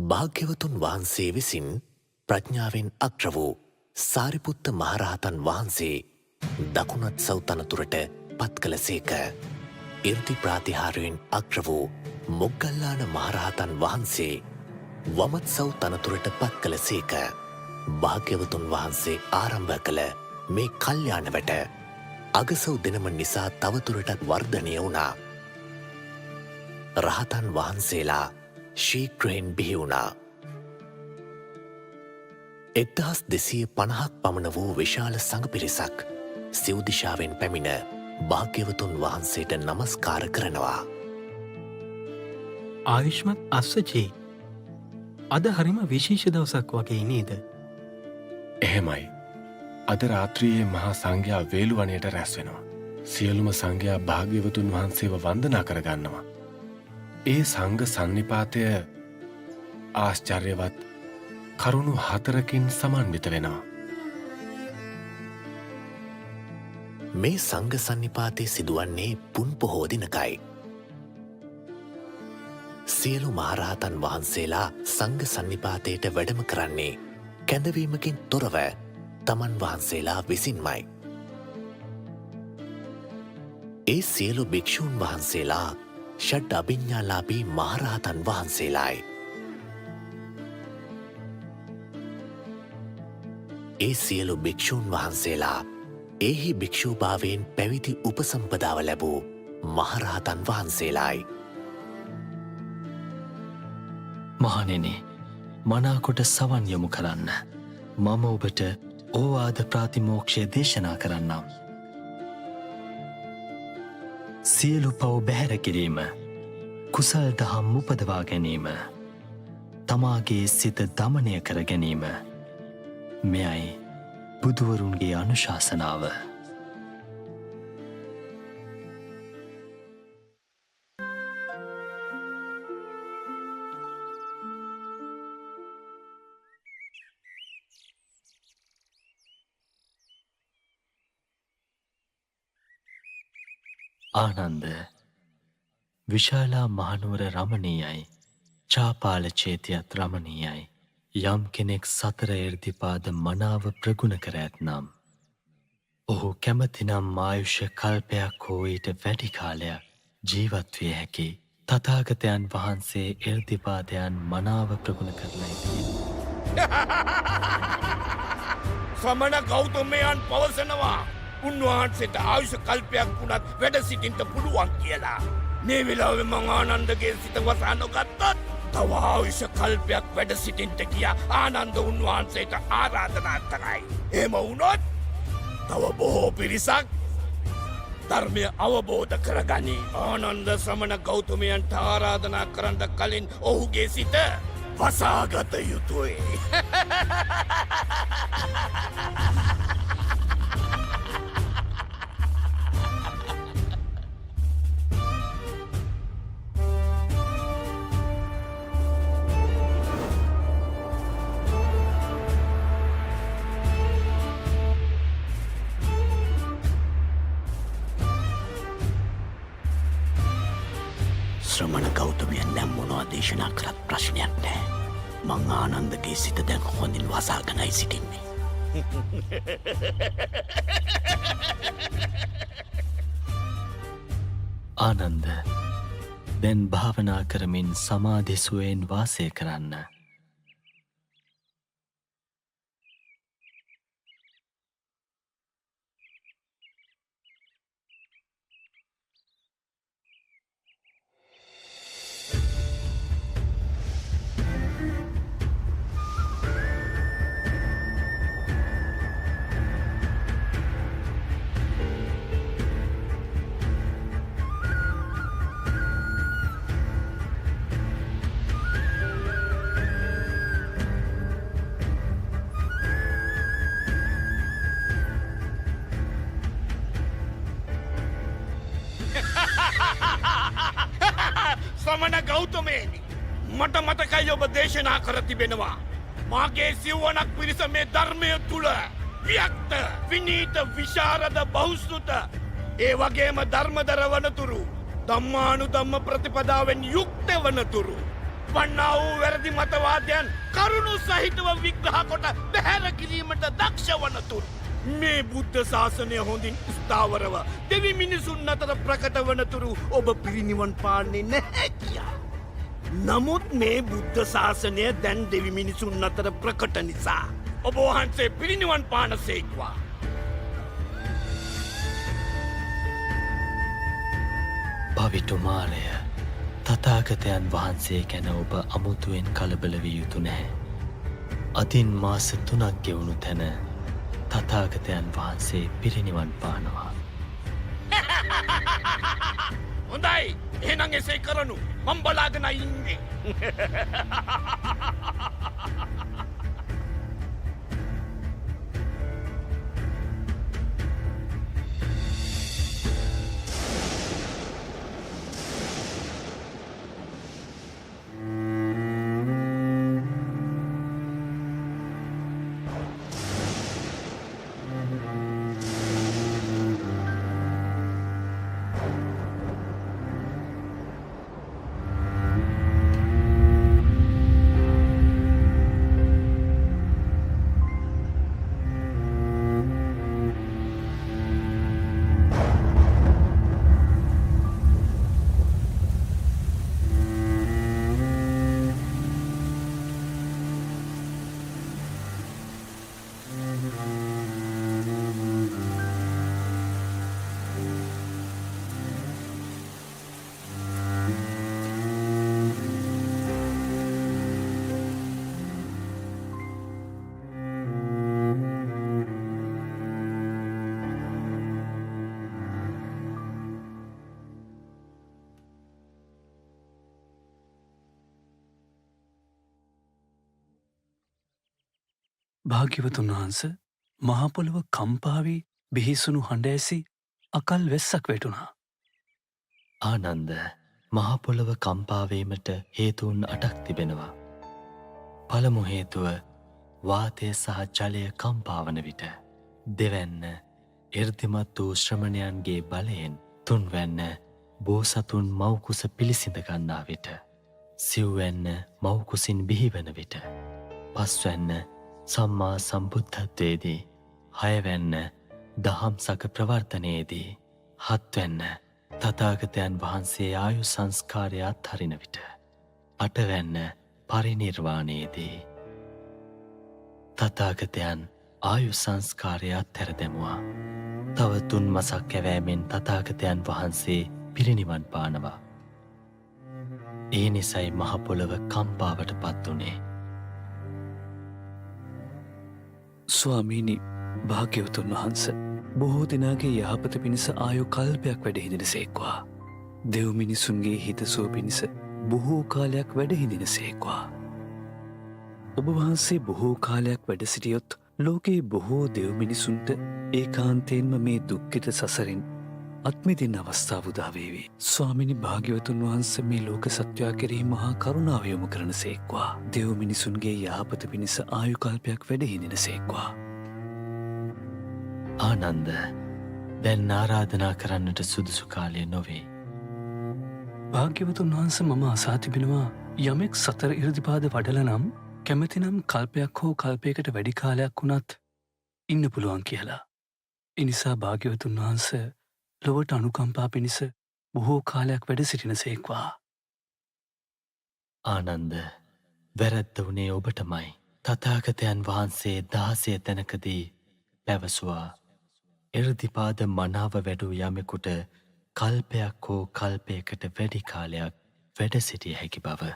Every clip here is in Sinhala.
භාග්‍යවතුන් වහන්සේ විසින් ප්‍රඥාවෙන් අග්‍ර වූ සාරිපුත්ත මහරහතන් වහන්සේ දකුණත් සව් තනතුරට පත් කළ සේක. ඉර්ධි ප්‍රාතිහාරයෙන් අග්‍ර වූ මොග්ගල්ලාන මහරහතන් වහන්සේ වමත් සව් තනතුරට පත් කළ සේක. භාග්‍යවතුන් වහන්සේ ආරම්භ කළ මේ කල්යාණ වැට අගසව් දෙනම නිසා තවතුරටත් වර්ධනය වුණා. රහතන් වහන්සේලා ශීක්‍රයෙන් බිහි වුණා. 1250ක් පමණ වූ විශාල සංඝ පිරිසක් සිව් දිශාවෙන් පැමිණ භාග්‍යවතුන් වහන්සේට නමස්කාර කරනවා. ආයුෂ්මත් අස්සජී, අද හරිම විශේෂ දවසක් වගේ නේද? එහෙමයි. අද රාත්‍රියේ මහා සංඝයා වේළුවනයට රැස් වෙනවා. සියලුම සංඝයා භාග්‍යවතුන් වහන්සේව වන්දනා කරගන්නවා. ඒ සංඝ සන්නිපාතය ආශ්චර්යවත් කරුණු 4කින් සමන්විත වෙනවා. මේ සංඝ සන්නිපාතය සිදුවන්නේ පුන් පොහෝ දිනකයි. සියලු මහරහතන් වහන්සේලා සංඝ සන්නිපාතයට වැඩම කරන්නේ කැඳවීමකින් තොරව තමන් වහන්සේලා විසින්මයි. ඒ සියලු භික්ෂූන් වහන්සේලා ෂඩ් අභිඥාලාභී මහරහතන් වහන්සේලායි. ඒ සියලු භික්ෂූන් වහන්සේලා ඒහි භික්ෂූභාවයෙන් පැවිදි උපසම්පදාව ලැබූ මහරහතන් වහන්සේලායි. මහණෙනි, මනාකොට සවන් යොමු කරන්න. මම ඔබට ඕවාද ප්‍රාතිමෝක්ෂය දේශනා කරන්නම්. සියලු පව් බැහැර කිරීම, කුසල් දහම් උපදවා ගැනීම, තමාගේ සිත දමනය කර ගැනීම, මෙයයි බුදුවරුන්ගේ අනුශාසනාව. ආනන්ද, විශාලා මහනුවර රමණීයයි, චාපාල චේතියත් රමණීයයි. යම් කෙනෙක් සතර එර්දිපාද මනාව ප්‍රගුණ කර ඇත්නම්, ඔහු කැමතිනම් ආයුෂ කල්පයක් හෝ ඊට වැඩි කාලයක් ජීවත් විය හැකි තථාගතයන් වහන්සේ එර්දිපාදයන් මනාව ප්‍රගුණ කරලා සමන ගෞතමයන් පවසනවා උන්වහන්සේට ආයුෂ කල්පයක් වුණත් වැඩ සිටින්න පුළුවන් කියලා. මේ වෙලාවේ මං ආනන්දගේ සිත වසා නොගත්තොත් තව ආයුෂ කල්පයක් වැඩ සිටින්න කියා ආනන්ද උන්වහන්සේට ආරාධනා කරයි. එහෙම වුණොත් තව බොහෝ පිරිසක් ධර්මය අවබෝධ කරගනි. ආනන්ද සමන ගෞතමයන්ට ආරාධනා කරන්න කලින් ඔහුගේ සිත වසාගත යුතුයි. ශ්‍රමණ ගෞතමයන් දැන් මොනවා දේශනා කරත් ප්‍රශ්නයක් නෑ. මං ආනන්දගේ සිත දැන් හොඳින් වසාගෙනයි සිටින්නේ. ආනන්ද, දැන් භාවනා කරමින් සමාධි සුවයෙන් වාසය කරන්න. සමන ගෞතමයනි, මට මතකයි ඔබ දේශනා කර තිබෙනවා. මාගේ සිව්වනක් පිරිස මේ ධර්මය තුළ වියක්ත, විනීත, විශාරද, බහුශ්‍රෘත, ඒ වගේම ධර්මදර වනතුරු, ධම්මානුධම්ම ප්‍රතිපදාවෙන් යුක්ත වනතුරු වන්නා වූ වැරදි මතවාදයන් කරුණු සහිතව විග්‍රහ කොට බැහැර කිරීමට දක්ෂ වනතුරු මේ බුද්ධ ශාසනය හොඳින් ස්ථාවරව දෙවි මිනිසුන් අතර ප්‍රකට වනතුරු ඔබ පිරිනිවන් පාන්නේ නැහැ කියා. නමුත් මේ බුද්ධ ශාසනය දැන් දෙවි මිනිසුන් අතර ප්‍රකට නිසා ඔබ වහන්සේ පිරිනිවන් පාන සේක්වා. පවිටුමාරය තථාගතයන් වහන්සේ ගැන ඔබ අමුතුවෙන් කලබල විය යුතු නැහැ. අදින් මාස 3ක් ගෙවුණු තැන තථාගතයන් වහන්සේ පිරිනිවන් පානවා. හොඳයි එහෙනම් එසේ කරනු මම බලාගෙන ඉන්නේ. භාග්‍යවතුන් වහන්ස මහපොළොව කම්පාවී බිහිසුණු හඬ ඇසි අකල් වෙස්සක් වැටුණා. ආනන්ද මහපොළොව කම්පාවීමට හේතුන් 8ක් තිබෙනවා. පළමු හේතුව වාතය සහ ජලය කම්පාවන විට. දෙවැන්න එර්දිමත් වූ ශ්‍රමණයන්ගේ බලයෙන්. තුන්වැන්න බෝසතුන් මව්කුස පිළිසිඳ ගන්නා විට. සිව්වැන්න මව්කුසින් බිහිවන විට. පස්වැන්න සම්මා සම්බුද්ධත්වයේදී. හයවැන්න දහම්සක ප්‍රවර්තනයේදී. හත්වැන්න තථාගතයන් වහන්සේ ආයු සංස්කාරය අත්හරින විට. අටවැන්න පරිනිර්වාණයේදී. තථාගතයන් ආයු සංස්කාරය අත්හැර දැමුවා. තව 3 මසක් කැවෑමෙන් තථාගතයන් වහන්සේ පිරිනිවන් පානවා. ඒ නිසයි මහ පොළව කම්පාවට පත් වුණේ. ස්වාමීනි භාග්‍යවතුන් වහන්ස බොහෝ දෙනාගේ යහපත පිණිස ආයු කල්පයක් වැඩහිදින සේක්වා. දෙව් මිනිසුන්ගේ හිතසුව පිණිස බොහෝ කාලයක් වැඩහිදින සේක්වා. ඔබ වහන්සේ බොහෝ කාලයක් වැඩ සිටියොත් ලෝකයේ බොහෝ දෙව් මිනිසුන්ට ඒකාන්තයෙන්ම මේ දුක්ඛිත සසරින් අත්මිදින් අවස්ථාව උදාවේවි. ස්වාමිනි භාග්‍යවතුන් වහන්සේ මේ ලෝක සත්වයා කෙරෙහි මහා කරුණාව යොමු කරන සේක්වා. දෙව් මිනිසුන්ගේ යහපත පිණිස ආයු කල්පයක් වැඩහිදින සේක්වා. ආනන්ද දැන් ආරාධනා කරන්නට සුදුසු කාලය නොවේ. භාග්‍යවතුන් වහන්ස මම අසා තිබෙනවා යමෙක් සතර ඉර්දිපාද වඩල නම් කැමතිනම් කල්පයක් හෝ කල්පයකට වැඩි කාලයක් වුණත් ඉන්න පුළුවන් කියලා. එනිසා භාග්‍යවතුන් වහන්ස ලොවට අනුකම්පා පිණිස බොහෝ කාලයක් වැඩ සිටින සේක්වා. ආනන්ද වැරැද්ද වුණේ ඔබටමයි. තථාගතයන් වහන්සේ 16 තැනකදී පැවසුවා එර්දිපාද මනාව වැඩූ යමෙකුට කල්පයක් හෝ කල්පයකට වැඩි කාලයක් වැඩ සිටිය හැකි බව.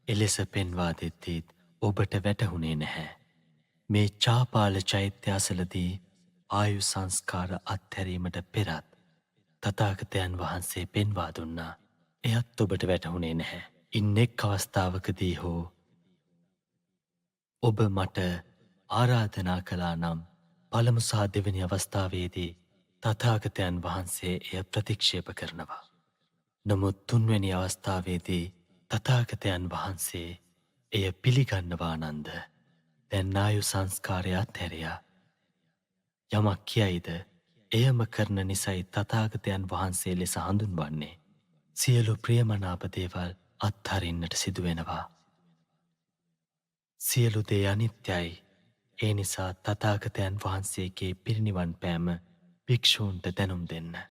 එලෙස පෙන්වා දෙද්දීත් ඔබට වැටහුණේ නැහැ. මේ චාපාල චෛත්‍ය අසලදී ආයු සංස්කාර අත්හැරීමට පෙරත් තථාගතයන් වහන්සේ පෙන්වා දුන්නා. එයත් ඔබට වැටහුණේ නැහැ. ඉන් එක් අවස්ථාවකදී හෝ ඔබ මට ආරාධනා කළා නම් පළමු සහ දෙවෙනි අවස්ථාවේදී තථාගතයන් වහන්සේ එය ප්‍රතික්ෂේප කරනවා. නමුත් තුන්වැනි අවස්ථාවේදී තථාගතයන් වහන්සේ එය පිළිගන්නවා. ආනන්ද දැන් ආයු සංස්කාරය අත්හැරියා. යමක් කියයිද එයම කරන නිසයි තථාගතයන් වහන්සේ ලෙස හඳුන්වන්නේ. සියලු ප්‍රියමනාප දේවල් අත්හරින්නට සිදුවෙනවා. සියලු දේ අනිත්‍යයි. ඒ නිසා තථාගතයන් වහන්සේගේ පිරිනිවන් පෑම භික්ෂූන්ට දැනුම් දෙන්න.